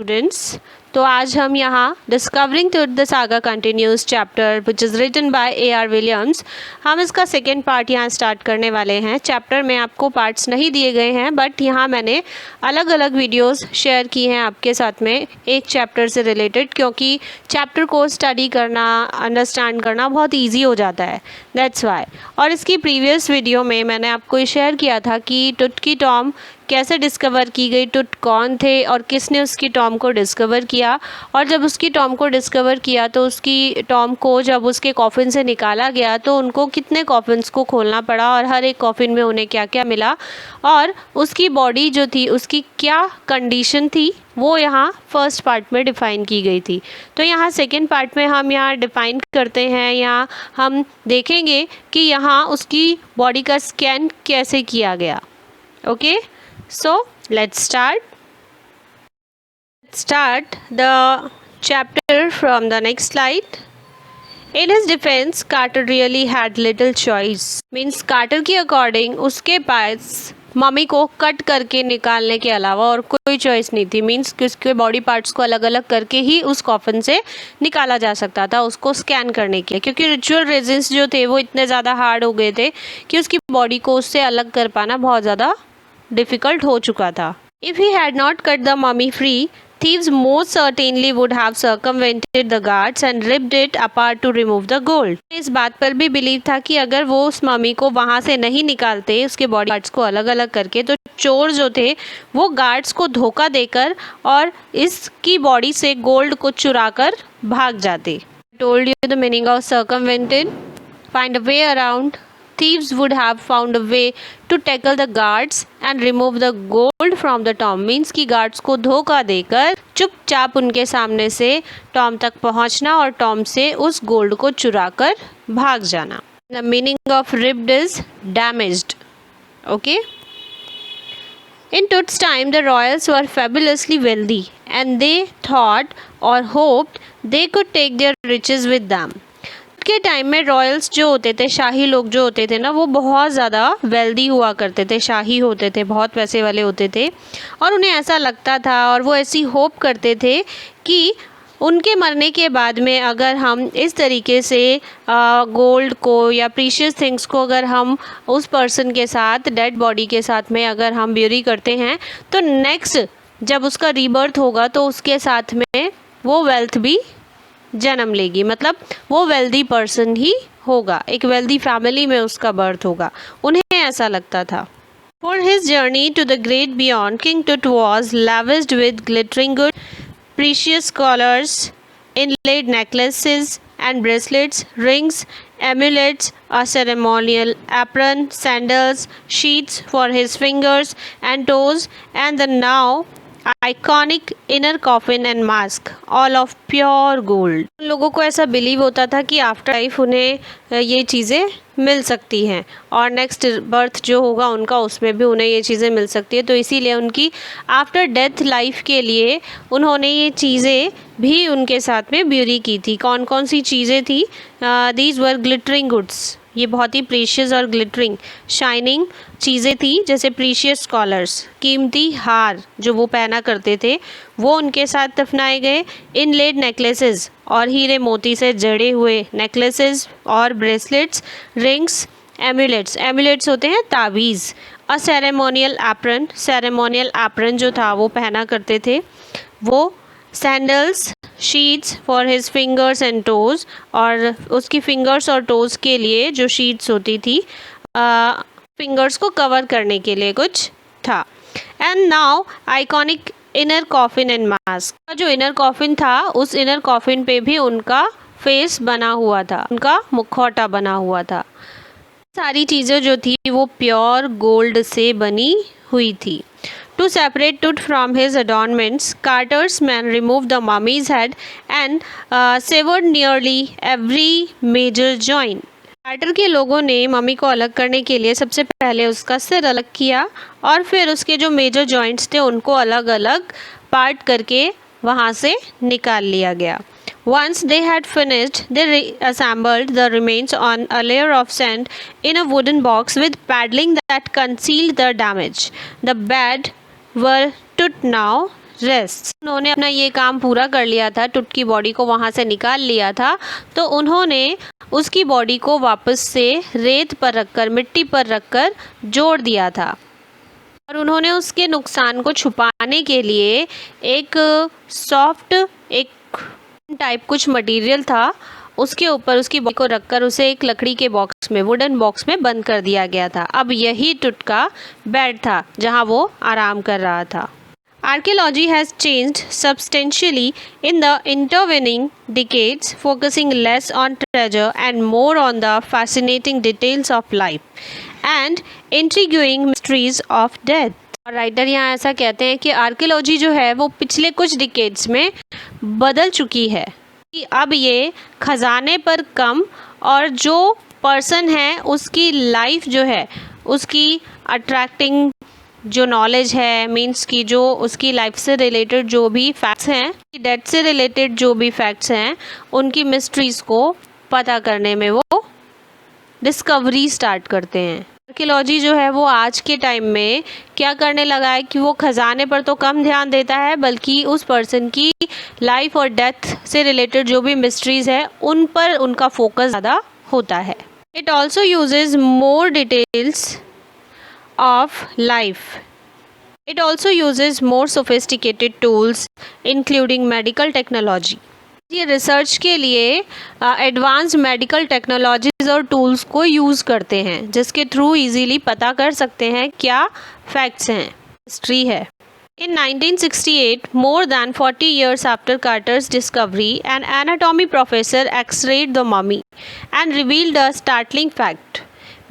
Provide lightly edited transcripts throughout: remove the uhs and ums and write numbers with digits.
Students, तो आज हम यहाँ discovering Tut the saga continues chapter which is written by A.R. Williams, हम इसका सेकेंड पार्ट यहाँ स्टार्ट करने वाले हैं। चैप्टर में आपको पार्ट्स नहीं दिए गए हैं, बट यहाँ मैंने अलग अलग वीडियोस शेयर की हैं आपके साथ में एक चैप्टर से रिलेटेड, क्योंकि चैप्टर को स्टडी करना, अंडरस्टैंड करना बहुत ईजी हो जाता है, दैट्स वाई। और इसकी प्रीवियस वीडियो में मैंने आपको शेयर किया था कि टुट की टॉम कैसे डिस्कवर की गई, टुट कौन थे और किसने उसकी टॉम को डिस्कवर किया। और जब उसकी टॉम को डिस्कवर किया तो उसकी टॉम को जब उसके कॉफ़िन से निकाला गया तो उनको कितने कॉफ़िन्स को खोलना पड़ा और हर एक कॉफ़िन में उन्हें क्या क्या मिला, और उसकी बॉडी जो थी उसकी क्या कंडीशन थी, वो यहाँ फर्स्ट पार्ट में डिफ़ाइन की गई थी। तो यहाँ सेकेंड पार्ट में हम यहाँ डिफ़ाइन करते हैं, यहाँ हम देखेंगे कि यहाँ उसकी बॉडी का स्कैन कैसे किया गया। Okay, so let's start the chapter from the next slide. In his defense, Carter really had little choice. Means Carter के अकॉर्डिंग उसके पास मम्मी को कट करके निकालने के अलावा और कोई चॉइस नहीं थी। मीन्स कि उसके बॉडी पार्ट्स को अलग अलग करके ही उस कॉफिन से निकाला जा सकता था उसको स्कैन करने के लिए, क्योंकि रिचुअल रेजिन्स जो थे वो इतने ज़्यादा हार्ड हो गए थे कि उसकी बॉडी को उससे अलग कर पाना बहुत ज़्यादा डिफ़िकल्ट हो चुका था। If he had not cut the mummy free, thieves most certainly would have circumvented the guards and ripped it apart to remove the gold. इस बात पर भी बिलीव था कि अगर वो उस मम्मी को वहाँ से नहीं निकालते उसके बॉडी पार्ट्स को अलग अलग करके, तो चोर जो थे वो गार्ड्स को धोखा देकर और इसकी बॉडी से गोल्ड को चुरा कर भाग जाते। Told you the meaning of circumvented. Find a way around. Thieves would have found a way to tackle the guards and remove the gold from the tomb. Means कि गार्ड्स को धोखा देकर चुपचाप उनके सामने से टॉम तक पहुंचना और टॉम से उस गोल्ड को चुराकर भाग जाना। The meaning of ripped is damaged. Okay. In Tut's time, the royals were fabulously wealthy, and they thought or hoped they could take their riches with them. के टाइम में रॉयल्स जो होते थे, शाही लोग जो होते थे ना, वो बहुत ज़्यादा वेल्दी हुआ करते थे, शाही होते थे, बहुत पैसे वाले होते थे, और उन्हें ऐसा लगता था और वो ऐसी होप करते थे कि उनके मरने के बाद में अगर हम इस तरीके से गोल्ड को या प्रीशियस थिंग्स को अगर हम उस पर्सन के साथ, डेड बॉडी के साथ में अगर हम ब्यूरी करते हैं, तो नेक्स्ट जब उसका रीबर्थ होगा तो उसके साथ में वो वेल्थ भी जन्म लेगी, मतलब वो वेल्दी पर्सन ही होगा, एक वेल्दी फैमिली में उसका बर्थ होगा, उन्हें ऐसा लगता था। For his journey to the great beyond, King Tut was lavished with glittering goods, precious collars, inlaid necklaces and bracelets, rings, amulets, a ceremonial apron, sandals, sheaths for his fingers and toes, and the now iconic inner coffin and mask, all of pure gold. उन लोगों को ऐसा believe होता था कि after life उन्हें ये चीज़ें मिल सकती हैं और नेक्स्ट बर्थ जो होगा उनका उसमें भी उन्हें ये चीज़ें मिल सकती है, तो इसीलिए उनकी आफ्टर डेथ लाइफ के लिए उन्होंने ये चीज़ें भी उनके साथ में ब्यूरी की थी। कौन कौन सी चीज़ें थी? दीज वर ग्लिटरिंग गुड्स, ये बहुत ही प्रीशियस और ग्लिटरिंग शाइनिंग चीज़ें थी, जैसे प्रीशियस कॉलर्स, कीमती हार जो वो पहना करते थे वो उनके साथ दफनाए गए, इनलेड नेकलेसेस और हीरे मोती से जड़े हुए नेकलेसेस और ब्रेसलेट्स, रिंग्स, एम्यूलेट्स, एम्यूलेट्स होते हैं तावीज़, अ सेरेमोनियल एप्रन, सेरेमोनियल एप्रन जो था वो पहना करते थे वो, sandals, sheets for his fingers and toes, और उसकी फिंगर्स और टोज़ के लिए जो शीट्स होती थी फिंगर्स को कवर करने के लिए कुछ था। And now iconic inner coffin and mask, जो इनर कॉफिन था उस इनर कॉफिन पे भी उनका फेस बना हुआ था, उनका मुखौटा बना हुआ था। सारी चीज़ें जो थी वो प्योर गोल्ड से बनी हुई थी। To separate Tut from his adornments, Carter's men removed the mummy's head and severed nearly every major joint. Carter के लोगों ने मम्मी को अलग करने के लिए सबसे पहले उसका सिर अलग किया और फिर उसके जो मेजर जॉइंट्स थे उनको अलग अलग पार्ट करके वहाँ से निकाल लिया गया। Once they had finished, they reassembled the remains on a layer of sand in a wooden box with padding that concealed the damage. The bed were Tut now rest. उन्होंने अपना ये काम पूरा कर लिया था, टुट की बॉडी को वहाँ से निकाल लिया था, तो उन्होंने उसकी बॉडी को वापस से रेत पर रखकर, मिट्टी पर रखकर जोड़ दिया था। और उन्होंने उसके नुकसान को छुपाने के लिए एक सॉफ्ट, एक टाइप कुछ मटेरियल था, उसके ऊपर उसकी बॉडी को रखकर उसे एक लकड़ी के बॉक्स में, वुडन बॉक्स में बंद कर दिया गया था। अब यही टुट का बेड था जहां वो आराम कर रहा था। Archaeology has changed substantially in the intervening decades, focusing less on treasure and more on the fascinating details of life and intriguing mysteries of death. और राइटर यहाँ ऐसा कहते हैं कि आर्कियोलॉजी जो है वो पिछले कुछ डिकेड्स में बदल चुकी है कि अब ये खजाने पर कम और जो पर्सन है उसकी लाइफ जो है, उसकी अट्रैक्टिंग जो नॉलेज है, मीन्स की जो उसकी लाइफ से रिलेटेड जो भी फैक्ट्स हैं, डेथ से रिलेटेड जो भी फैक्ट्स हैं, उनकी मिस्ट्रीज़ को पता करने में वो डिस्कवरी स्टार्ट करते हैं। आर्कियोलॉजी जो है वो आज के टाइम में क्या करने लगा है कि वो खजाने पर तो कम ध्यान देता है, बल्कि उस पर्सन की लाइफ और डेथ से रिलेटेड जो भी मिस्ट्रीज़ है उन पर उनका फोकस ज़्यादा होता है। It also uses more details of life. It also uses more sophisticated tools including medical technology. ये रिसर्च के लिए एडवांस मेडिकल टेक्नोलॉजीज और टूल्स को यूज़ करते हैं जिसके थ्रू इजीली पता कर सकते हैं क्या फैक्ट्स हैं, हिस्ट्री है। In 1968, more than 40 years after Carter's discovery, an anatomy professor x-rayed the mummy and revealed a startling fact.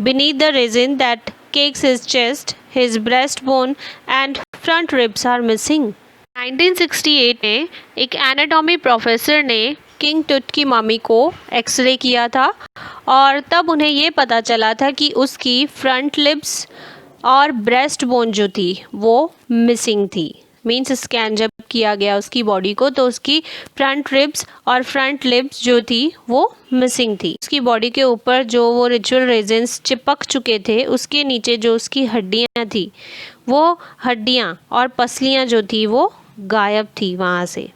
Beneath the resin that cakes his chest, his breastbone and front ribs are missing. 1968 में एक anatomy professor ने king Tut की mummy को x ray किया था और तब उन्हें ये पता चला था कि उसकी फ्रंट लिप्स और ब्रेस्ट बोन जो थी वो मिसिंग थी। मीन्स स्कैन जब किया गया उसकी बॉडी को तो उसकी फ्रंट रिब्स और फ्रंट लिप्स जो थी वो मिसिंग थी। उसकी बॉडी के ऊपर जो वो रिचुअल रेजिन्स चिपक चुके थे उसके नीचे जो उसकी हड्डियां थी वो हड्डियां और पसलियां जो थी वो गायब थी वहाँ से।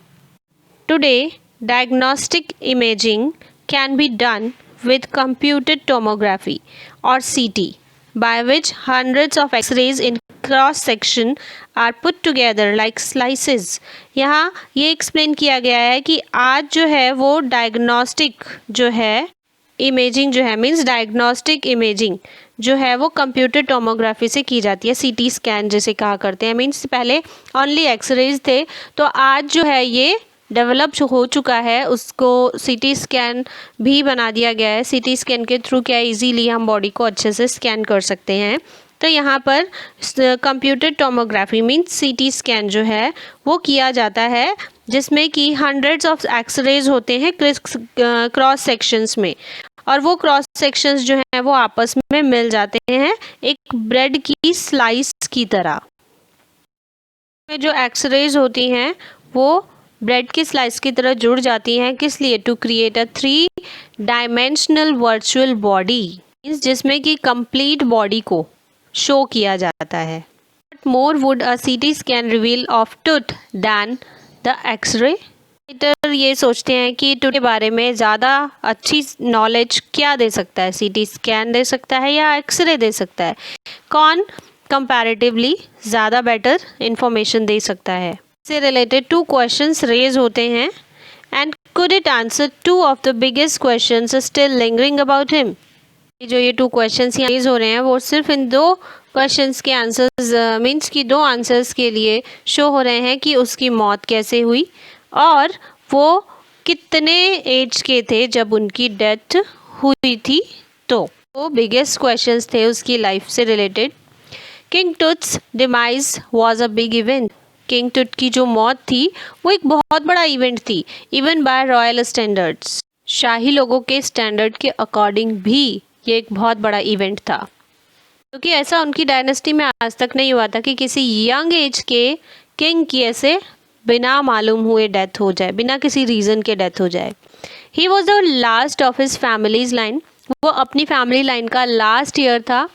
Today diagnostic imaging can be done with computed tomography और CT by which hundreds of x-rays in cross section are put together like slices. यहाँ ये एक्सप्लेन किया गया है कि आज जो है वो डायग्नोस्टिक जो है इमेजिंग जो है, मीन्स डायग्नोस्टिक इमेजिंग जो है वो कंप्यूटर टोमोग्राफी से की जाती है, CT स्कैन जिसे कहा करते हैं। मीन्स पहले ओनली एक्सरेज थे, तो आज जो है ये डेवलप हो चुका है, उसको CT स्कैन भी बना दिया गया है। CT स्कैन के थ्रू क्या इजीली हम बॉडी को अच्छे से स्कैन कर सकते हैं। तो यहाँ पर computer tomography means CT scan जो है वो किया जाता है जिसमें कि हंड्रेड्स ऑफ एक्सरेज होते हैं क्रॉस सेक्शंस में, और वो क्रॉस सेक्शंस जो हैं वो आपस में मिल जाते हैं एक ब्रेड की स्लाइस की तरह। जो एक्सरेज होती हैं वो ब्रेड की स्लाइस की तरह जुड़ जाती हैं, किस लिए? To create a 3 dimensional virtual body, जिसमें कि कंप्लीट बॉडी को शो किया जाता है। But more would a CT scan reveal of Tut than the x ray. Writer ये सोचते हैं कि टुट के बारे में ज़्यादा अच्छी नॉलेज क्या दे सकता है, CT स्कैन दे सकता है या एक्सरे दे सकता है? कौन कंपैरेटिवली ज़्यादा बेटर इंफॉर्मेशन दे सकता है? से रिलेटेड 2 क्वेश्चंस रेज होते हैं and could it answer 2 of the biggest questions still lingering about him. जो ये 2 क्वेश्चंस यहाँ रेज हो रहे हैं वो सिर्फ इन 2 क्वेश्चंस के आंसर्स मीन्स की 2 आंसर्स के लिए शो हो रहे हैं कि उसकी मौत कैसे हुई और वो कितने एज के थे जब उनकी डेथ हुई थी। तो वो बिगेस्ट क्वेश्चंस थे उसकी लाइफ से related. King Tut's demise was a big event. King Tut की जो मौत थी वो एक बहुत बड़ा इवेंट थी, इवन बाय रॉयल स्टैंडर्ड्स। शाही लोगों के स्टैंडर्ड के अकॉर्डिंग भी ये एक बहुत बड़ा इवेंट था, क्योंकि ऐसा उनकी डायनेस्टी में आज तक नहीं हुआ था कि किसी यंग एज के किंग की ऐसे बिना मालूम हुए डेथ हो जाए, बिना किसी रीज़न के डेथ हो जाए। He was the last of his families line. वो अपनी फैमिली लाइन का लास्ट ईयर था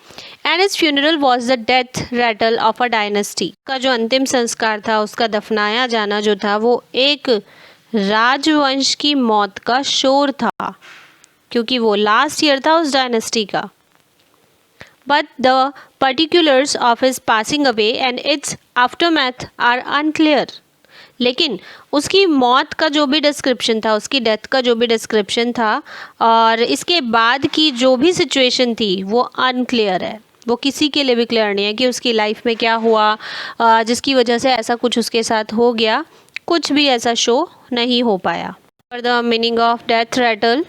and his funeral was the death Ratle of a dynasty. का जो अंतिम संस्कार था, उसका दफनाया जाना जो था, वो एक राजवंश की मौत का शोर था, क्योंकि वो लास्ट ईयर था उस डायनेस्टी का। But the particulars of his passing away and its aftermath are unclear. लेकिन उसकी मौत का जो भी डिस्क्रिप्शन था, उसकी डेथ का जो भी डिस्क्रिप्शन था, और इसके बाद की जो भी सिचुएशन थी, वो अनक्लियर है। वो किसी के लिए भी क्लियर नहीं है कि उसकी लाइफ में क्या हुआ, जिसकी वजह से ऐसा कुछ उसके साथ हो गया। कुछ भी ऐसा शो नहीं हो पाया। For the meaning of death rattle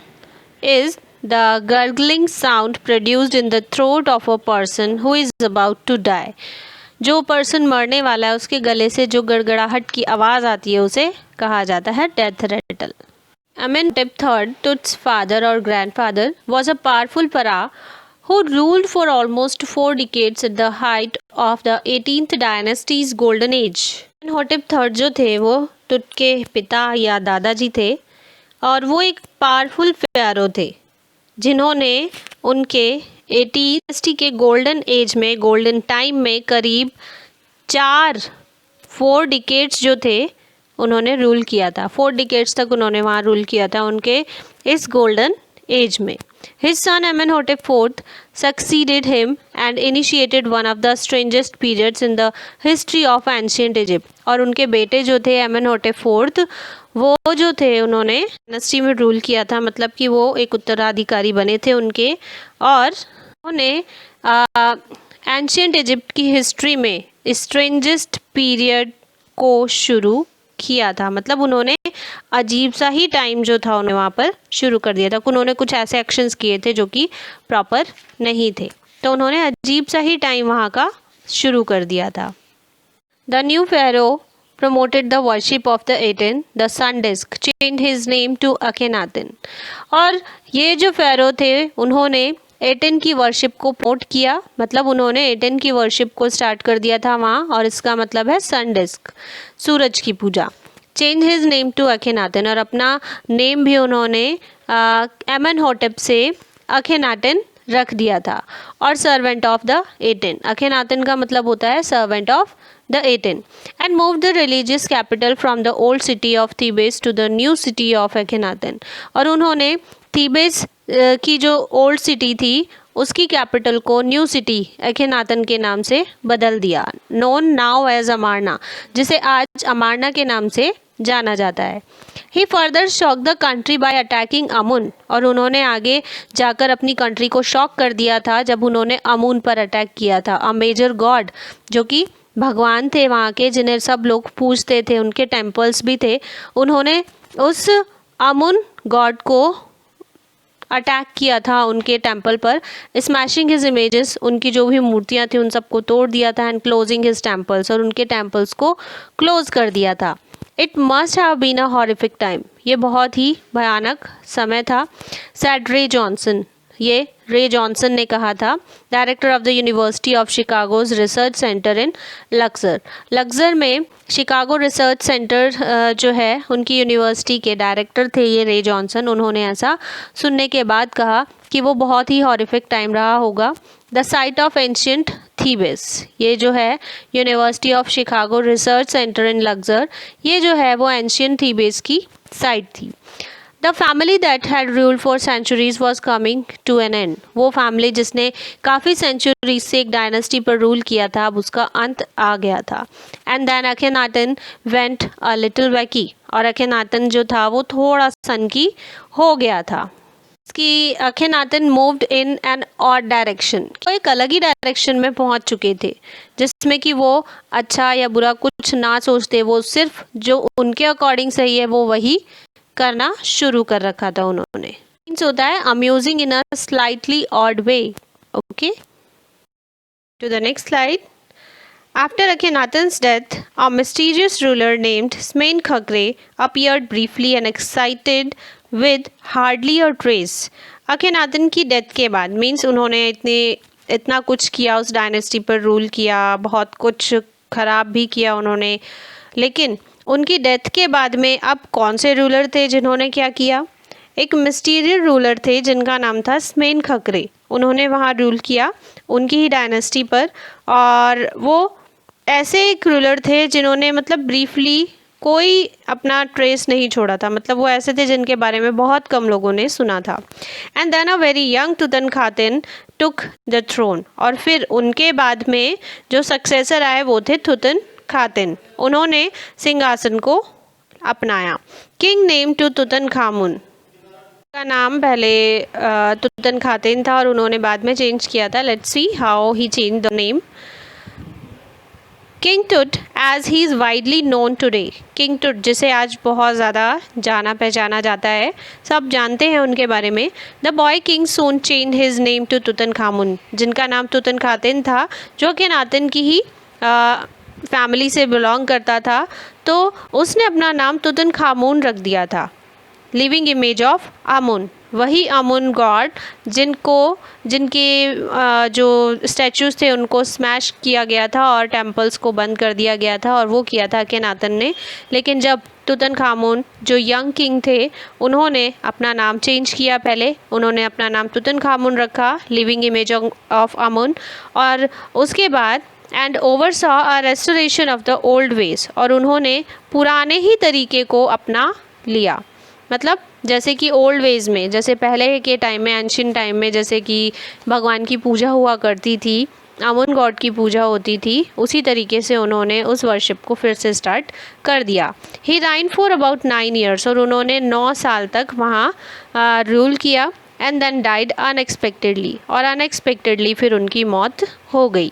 is the gurgling sound produced in the throat of a person who is about to die। जो पर्सन मरने वाला है, उसके गले से जो गड़गड़ाहट की आवाज़ आती है, उसे कहा जाता है death rattle. Amenhotep III, Tut's father or grandfather, was a powerful pharaoh who ruled for almost 4 decades at the height of the 18th dynasty's golden age। Amenhotep III जो थे, वो तुत के पिता या दादाजी थे, और वो एक पावरफुल फ़ाराओ थे जिन्होंने उनके 18 के गोल्डन एज में, गोल्डन टाइम में करीब 4 डिकेड्स जो थे, उन्होंने रूल किया था। 4 डिकेड्स तक उन्होंने वहाँ रूल किया था उनके इस गोल्डन एज में। His son Amenhotep IV succeeded him and initiated one of the strangest periods in the history of ancient Egypt। और उनके बेटे जो थे Amenhotep IV, वो जो थे, उन्होंने डायनेस्टी में रूल किया था, मतलब कि वो एक उत्तराधिकारी बने थे उनके, और उन्होंने एंशियंट इजिप्ट की हिस्ट्री में स्ट्रेंजेस्ट पीरियड को शुरू किया था। मतलब उन्होंने अजीब सा ही टाइम जो था, उन्होंने वहाँ पर शुरू कर दिया था। उन्होंने कुछ ऐसे एक्शंस किए थे जो कि प्रॉपर नहीं थे, तो उन्होंने अजीब सा ही टाइम वहाँ का शुरू कर दिया था। The new pharaoh promoted the worship of the Aten, the sun disk, changed his name to Akhenaten। और ये जो फेरो थे, उन्होंने एटेन की वर्शिप को प्रमोट किया, मतलब उन्होंने एटेन की वर्शिप को स्टार्ट कर दिया था वहाँ, और इसका मतलब है सन डिस्क, सूरज की पूजा। चेंज हिज नेम टू अखेनाटन, और अपना नेम भी उन्होंने एमेनहोटेप से अखेनाटन रख दिया था। और सर्वेंट ऑफ द एटेन, अखेनाटन का मतलब होता है servant of the Aten, and moved the religious capital from the old city of Thebes to the new city of Akhenaten। और उन्होंने थीबेस की जो ओल्ड सिटी थी, उसकी कैपिटल को न्यू सिटी अखेनातन के नाम से बदल दिया, नोन नाउ एज अमारना, जिसे आज अमारना के नाम से जाना जाता है। He further shock the country by attacking Amun, और उन्होंने आगे जाकर अपनी कंट्री को शॉक कर दिया था जब उन्होंने अमुन पर अटैक किया था। अ मेजर गॉड, जो कि भगवान थे वहाँ के, जिन्हें सब लोग पूजते थे, उनके टेम्पल्स भी थे। उन्होंने उस अमुन गॉड को अटैक किया था उनके टेम्पल पर, स्मैशिंग हिज इमेजेस, उनकी जो भी मूर्तियाँ थी उन सबको तोड़ दिया था, एंड क्लोजिंग हिज टेम्पल्स, और उनके टेम्पल्स को क्लोज कर दिया था। It must have been a horrific time, ये बहुत ही भयानक समय था। सैड रे जॉनसन, ये रे जॉनसन ने कहा था, director of the University of Chicago's research centre in Luxor. Luxor में शिकागो रिसर्च सेंटर जो है, उनकी यूनिवर्सिटी के डायरेक्टर थे ये रे जॉनसन। उन्होंने ऐसा सुनने के बाद कहा कि वो बहुत ही हॉरिफिक टाइम रहा होगा। The site of ancient Thebes, ये जो है University of Chicago research centre in Luxor, ये जो है वो एंशियंट थीबेस की साइट थी। The family that had ruled for centuries was coming to an end, वो फैमिली जिसने काफ़ी सेंचुरीज से एक डायनेस्टी पर रूल किया था, अब उसका अंत आ गया था। And then Akhenaten went a little wacky, और अखेनाटन जो था वो थोड़ा सनकी हो गया था। कि Akhenaten moved in an odd direction, वो एक अलग ही डायरेक्शन में पहुंच चुके थे, जिसमें कि वो अच्छा या बुरा कुछ ना सोचते, वो सिर्फ जो उनके अकॉर्डिंग सही है वो वही करना शुरू कर रखा था उन्होंने। मीन्स होता है amusing in a slightly odd way. Okay, to the next slide. After Akhenaten's death, a mysterious ruler named Smenkhkare appeared briefly and excited with hardly a trace। अखेनातन की डेथ के बाद, मीन्स उन्होंने इतना कुछ किया, उस डायनेस्टी पर रूल किया, बहुत कुछ ख़राब भी किया उन्होंने, लेकिन उनकी डेथ के बाद में अब कौन से रूलर थे जिन्होंने क्या किया? एक मिस्टीरियस रूलर थे जिनका नाम था स्मेनखकरे। उन्होंने वहाँ रूल किया उनकी ही डायनेस्टी पर। और वो ऐसे एक रूलर थे जिन्होंने मतलब ब्रीफली कोई अपना ट्रेस नहीं छोड़ा था, मतलब वो ऐसे थे जिनके बारे में बहुत कम लोगों ने सुना था। And then a very young Tutankhaten took the throne, और फिर उनके बाद में जो सक्सेसर आए वो थे तुतनखातिन, उन्होंने सिंहासन को अपनाया। किंग नेम टू तुतनखामुन, का नाम पहले तुतनखातिन था और उन्होंने बाद में चेंज किया था। Let's see how he change the name. King Tut as he is widely known today, King Tut जिसे आज बहुत ज़्यादा जाना पहचाना जाता है, सब जानते हैं उनके बारे में। The boy king soon change his name to Tutankhamun, जिनका नाम तुतनखातिन था, जो कि नातिन की ही फैमिली से बिलोंग करता था, तो उसने अपना नाम तुतनखामुन रख दिया था। लिविंग इमेज ऑफ आमुन, वही आमुन गॉड जिनके जो स्टैचूज़ थे उनको स्मैश किया गया था और टेम्पल्स को बंद कर दिया गया था, और वो किया था अखेनातन ने। लेकिन जब तुतनखामुन जो यंग किंग थे उन्होंने अपना नाम चेंज किया, पहले उन्होंने अपना नाम तुतनखामुन रखा, लिविंग इमेज ऑफ आमुन, और उसके बाद and oversaw a restoration of the old ways, और उन्होंने पुराने ही तरीके को अपना लिया। मतलब जैसे कि ओल्ड वेज में, जैसे पहले के टाइम में, एंशियंट टाइम में, जैसे कि भगवान की पूजा हुआ करती थी, आमुन गॉड की पूजा होती थी, उसी तरीके से उन्होंने उस वर्शिप को फिर से स्टार्ट कर दिया। ही राइन फॉर अबाउट 9 ईयर्स, और उन्होंने 9 साल तक वहाँ रूल किया। एंड देन डाइड अनएक्सपेक्टेडली, और अनएक्सपेक्टेडली फिर उनकी मौत हो गई।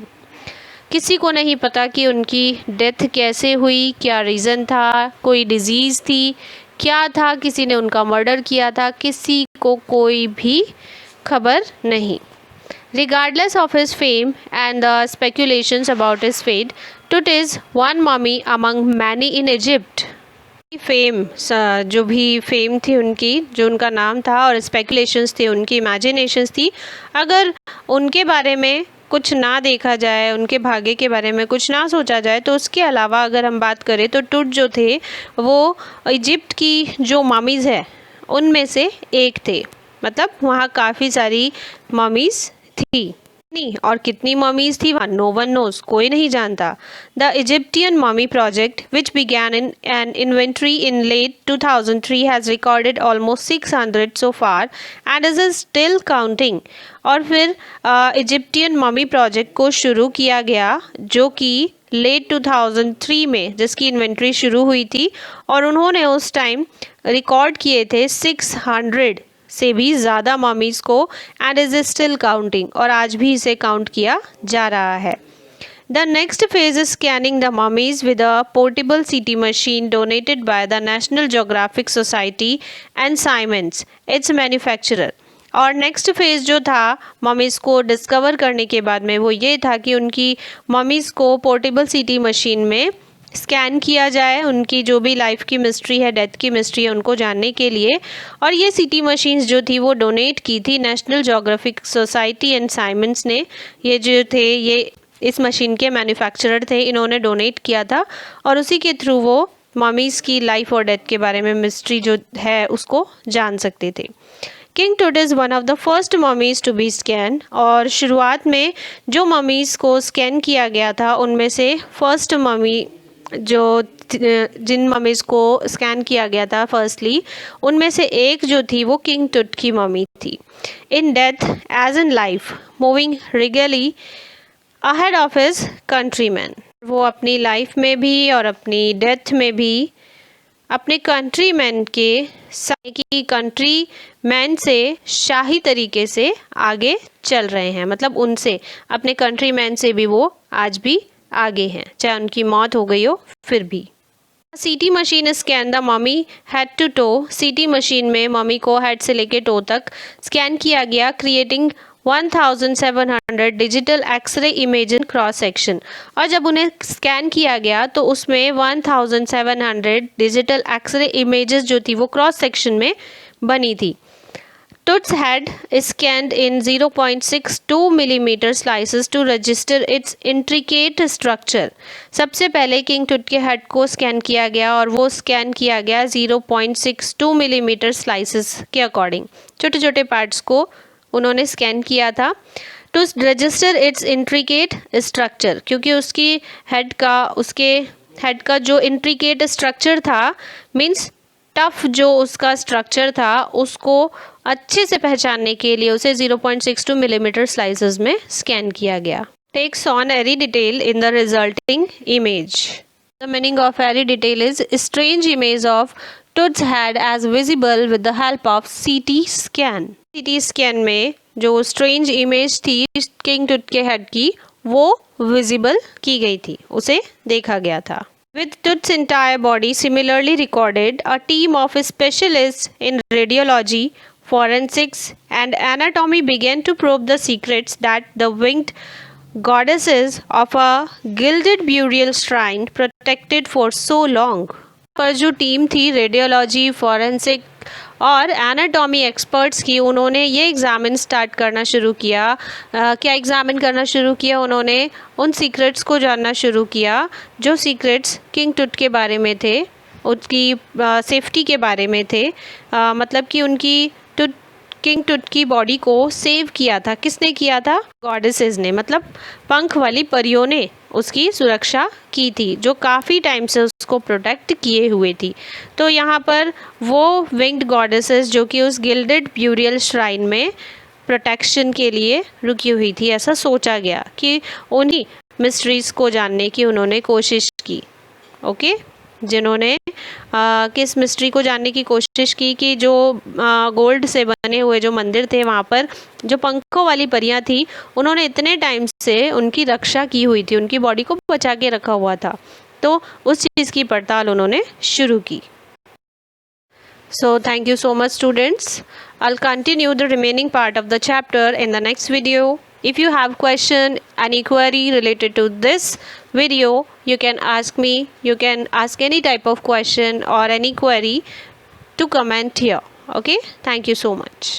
किसी को नहीं पता कि उनकी डेथ कैसे हुई, क्या रीज़न था, कोई डिजीज़ थी, क्या था, किसी ने उनका मर्डर किया था, किसी को कोई भी खबर नहीं। Regardless of his fame and the speculations about his fate, Tut is one mummy among many in Egypt. Fame, जो भी फेम थी उनकी, जो उनका नाम था, और स्पेकुलेशंस थी, उनकी इमेजिनेशंस थी, अगर उनके बारे में कुछ ना देखा जाए, उनके भाग्य के बारे में कुछ ना सोचा जाए, तो उसके अलावा अगर हम बात करें तो टुट जो थे वो इजिप्ट की जो ममीज़ है उनमें से एक थे। मतलब वहाँ काफ़ी सारी ममीज़ थी, नहीं, और कितनी ममीज़ थी वहाँ, नो वन नोज, कोई नहीं जानता। The Egyptian mummy project which began in an inventory in late 2003 has recorded almost 600 so far and is still counting. और फिर इजिप्टियन ममी प्रोजेक्ट को शुरू किया गया, जो कि लेट 2003 में जिसकी इन्वेंट्री शुरू हुई थी, और उन्होंने उस टाइम रिकॉर्ड किए थे 600 से भी ज़्यादा ममीज़ को, एंड इज स्टिल काउंटिंग, और आज भी इसे काउंट किया जा रहा है। The next phase is scanning the mummies with a portable CT machine donated by the National Geographic Society and Siemens its manufacturer. और नेक्स्ट फेज़ जो था ममीज़ को डिस्कवर करने के बाद में, वो ये था कि उनकी ममीज़ को पोर्टेबल सीटी मशीन में स्कैन किया जाए, उनकी जो भी लाइफ की मिस्ट्री है, डेथ की मिस्ट्री है, उनको जानने के लिए। और ये सीटी मशीन्स जो थी वो डोनेट की थी National Geographic Society and Simons ने। ये जो थे ये इस मशीन के मैन्युफैक्चरर थे, इन्होंने डोनेट किया था, और उसी के थ्रू वो ममीज़ की लाइफ और डेथ के बारे में मिस्ट्री जो है उसको जान सकते थे। King Tut is one of the first mummies to be scanned, और शुरुआत में जो ममीज़ को स्कैन किया गया था उनमें से फर्स्ट ममी जिन ममीज़ को स्कैन किया गया था फर्स्टली, उनमें से एक जो थी वो किंग टुट की मम्मी थी। In death as in life moving regally ahead of his countryman, वो अपनी लाइफ में भी और अपनी डेथ में भी अपने कंट्रीमैन की कंट्री मैन से शाही तरीके से आगे चल रहे हैं, मतलब उनसे, अपने कंट्रीमैन से भी वो आज भी आगे हैं, चाहे उनकी मौत हो गई हो फिर भी। CT machine scan the mummy head to toe, CT machine में ममी को हेड से लेके टो तक स्कैन किया गया, creating 1700 digital x ray image in cross section. और जब उन्हें स्कैन किया गया तो उसमें 1700 डिजिटल एक्सरे इमेजेस जो थी वो क्रॉस सेक्शन में बनी थी। Tut's head is scanned in 0.62 millimeter slices to register its intricate structure. सबसे पहले किंग टुट के हेड को स्कैन किया गया, और वो स्कैन किया गया 0.62 मिलीमीटर स्लाइसेस के अकॉर्डिंग, छोटे छोटे पार्ट्स को उन्होंने स्कैन किया था। To register its intricate structure, क्योंकि उसके हेड का जो इंट्रिकेट स्ट्रक्चर था, मीन्स टफ जो उसका स्ट्रक्चर था, उसको अच्छे से पहचानने के लिए उसे 0.62 मिलीमीटर स्लाइसेस में स्कैन किया गया. Takes on eerie detail in the resulting image. The meaning of eerie detail is strange image of Tut's head as visible with the help of CT scan. CT scan में जो strange image थी King Tut के head की, वो visible की गई थी, उसे देखा गया था. With Tut's entire body similarly recorded, a team of specialists in radiology, forensics, and anatomy began to probe the secrets that the winged goddesses of a gilded burial shrine protected for so long. पर जो team थी radiology, forensic और anatomy experts की, उन्होंने ये examine start करना शुरू किया. क्या एग्ज़ामिन करना शुरू किया? उन्होंने उन सीक्रेट्स को जानना शुरू किया जो सीक्रेट्स किंग टूथ के बारे में थे, उसकी सेफ्टी के बारे में थे. मतलब कि उनकी किंग टूथ की बॉडी को सेव किया था. किसने किया था? गॉडेसेस ने, मतलब पंख वाली परियों ने उसकी सुरक्षा की थी, जो काफ़ी टाइम से उसको प्रोटेक्ट किए हुए थी. तो यहाँ पर वो विंग्ड गॉडेसेस जो कि उस गिल्डेड ब्यूरियल श्राइन में प्रोटेक्शन के लिए रुकी हुई थी, ऐसा सोचा गया कि उन्हीं मिस्ट्रीज़ को जानने की उन्होंने कोशिश की. ओके, जिन्होंने किस मिस्ट्री को जानने की कोशिश की कि जो गोल्ड से बने हुए जो मंदिर थे, वहाँ पर जो पंखों वाली परियां थी, उन्होंने इतने टाइम से उनकी रक्षा की हुई थी, उनकी बॉडी को बचा के रखा हुआ था. तो उस चीज़ की पड़ताल उन्होंने शुरू की. So thank you so much students. I'll continue the remaining part of the chapter in the next video. If you have question, any query related to this video, you can ask me. You can ask any type of question or any query to comment here. Okay, thank you so much.